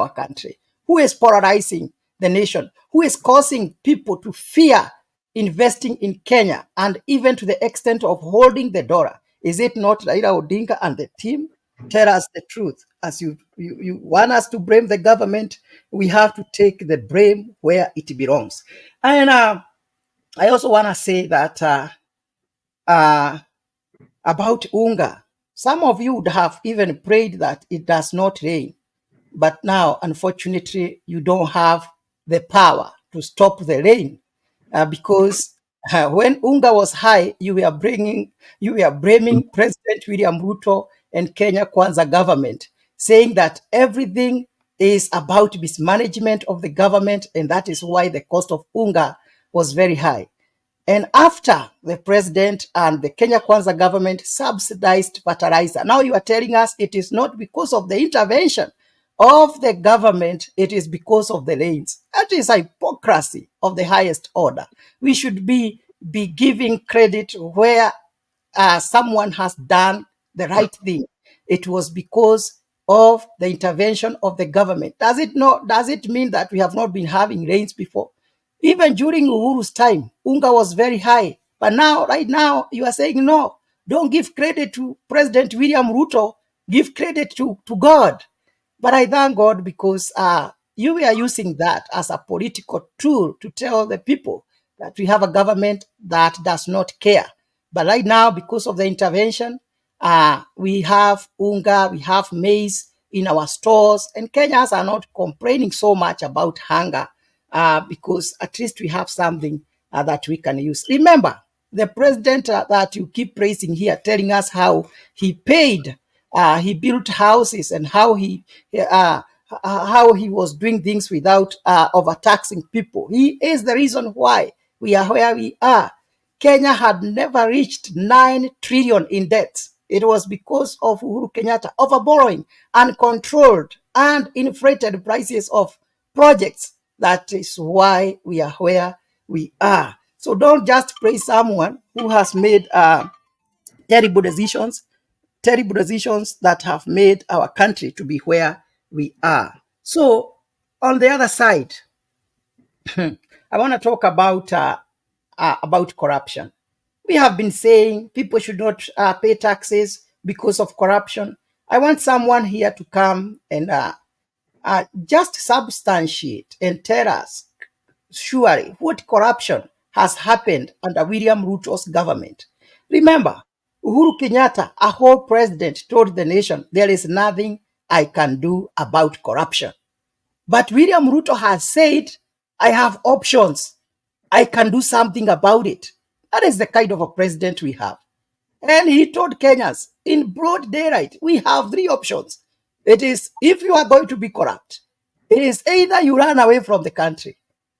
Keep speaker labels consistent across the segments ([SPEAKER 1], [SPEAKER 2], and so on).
[SPEAKER 1] our country, who is polarizing the nation, who is causing people to fear investing in Kenya, and even to the extent of holding the dollar. Is it not Raila Odinga and the team? Tell us the truth. As you want us to blame the government, we have to take the blame where it belongs. And I also want to say that uh, about Unga, some of you would have even prayed that it does not rain. But now, unfortunately, you don't have the power to stop the rain because when Unga was high, you were blaming President William Ruto and Kenya Kwanza government, saying that everything is about mismanagement of the government, and that is why the cost of Unga was very high. And after the president and the Kenya Kwanza government subsidized fertilizer, now you are telling us it is not because of the intervention of the government, it is because of the rains. That is hypocrisy of the highest order. We should be giving credit where someone has done the right thing. It was because of the intervention of the government. Does it mean that we have not been having rains before? Even during Uhuru's time, Unga was very high. But now, right now, you are saying no. Don't give credit to President William Ruto. Give credit to God. But I thank God because you were using that as a political tool to tell the people that we have a government that does not care. But right now, because of the intervention, we have unga, we have maize in our stores, and Kenyans are not complaining so much about hunger because at least we have something that we can use. Remember, the president that you keep praising here, telling us how he paid, he built houses, and how he was doing things without overtaxing people. He is the reason why we are where we are. Kenya had never reached 9 trillion in debt. It was because of Uhuru Kenyatta overborrowing, uncontrolled, and inflated prices of projects. That is why we are where we are. So don't just praise someone who has made terrible decisions that have made our country to be where we are. So on the other side, I want to talk about corruption. We have been saying people should not pay taxes because of corruption. I want someone here to come and just substantiate and tell us surely what corruption has happened under William Ruto's government. Remember, Uhuru Kenyatta, a whole president, told the nation, there is nothing I can do about corruption. But William Ruto has said, I have options. I can do something about it. That is the kind of a president we have. And he told Kenyans in broad daylight, we have 3 options. It is, if you are going to be corrupt, it is either you run away from the country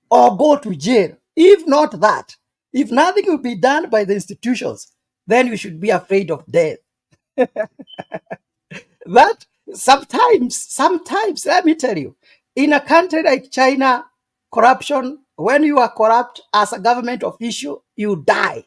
[SPEAKER 1] or go to jail. If not that, if nothing will be done by the institutions, then you should be afraid of death. That sometimes, let me tell you, in a country like China, corruption, when you are corrupt as a government official, you die.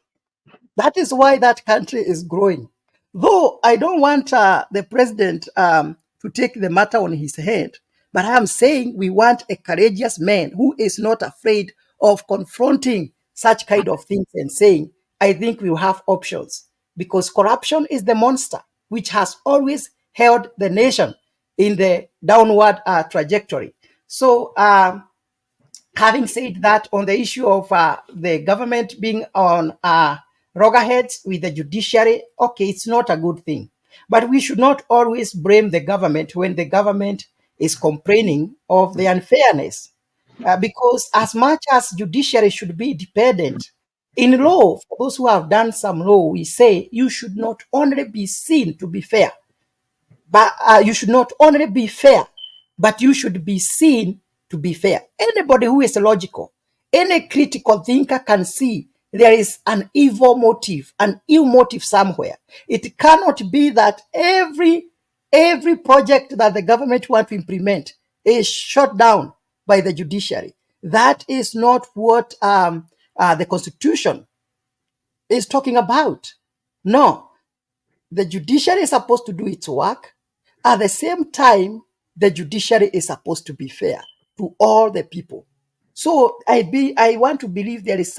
[SPEAKER 1] That is why that country is growing. Though I don't want the president to take the matter on his head, but I am saying we want a courageous man who is not afraid of confronting such kind of things and saying, I think we will have options. Because corruption is the monster which has always held the nation in the downward trajectory. So, having said that, on the issue of the government being on loggerheads with the judiciary, okay, it's not a good thing. But we should not always blame the government when the government is complaining of the unfairness. Because as much as judiciary should be independent, in law, for those who have done some law, we say you should not only be seen to be fair, but you should not only be fair, but you should be seen to be fair. Anybody who is logical, any critical thinker can see there is an evil motive, an ill motive somewhere. It cannot be that every project that the government wants to implement is shut down by the judiciary. That is not what the Constitution is talking about. No, the judiciary is supposed to do its work. At the same time, the judiciary is supposed to be fair to all the people. So I want to believe there is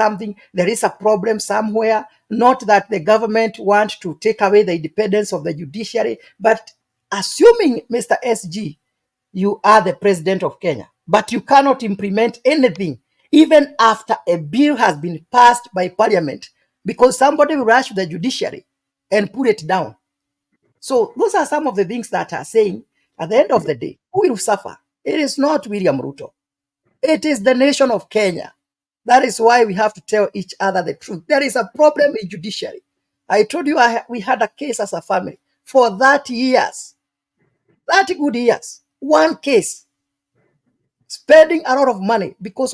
[SPEAKER 1] a problem somewhere, not that the government want to take away the independence of the judiciary, but assuming, Mr. SG, you are the president of Kenya, but you cannot implement anything even after a bill has been passed by parliament, because somebody will rush the judiciary and put it down. So those are some of the things that are saying at the end of the day, who will suffer? It is not William Ruto. It is the nation of Kenya. That is why we have to tell each other the truth. There is a problem in judiciary. I told you we had a case as a family for 30 years, 30 good years, one case, spending a lot of money because of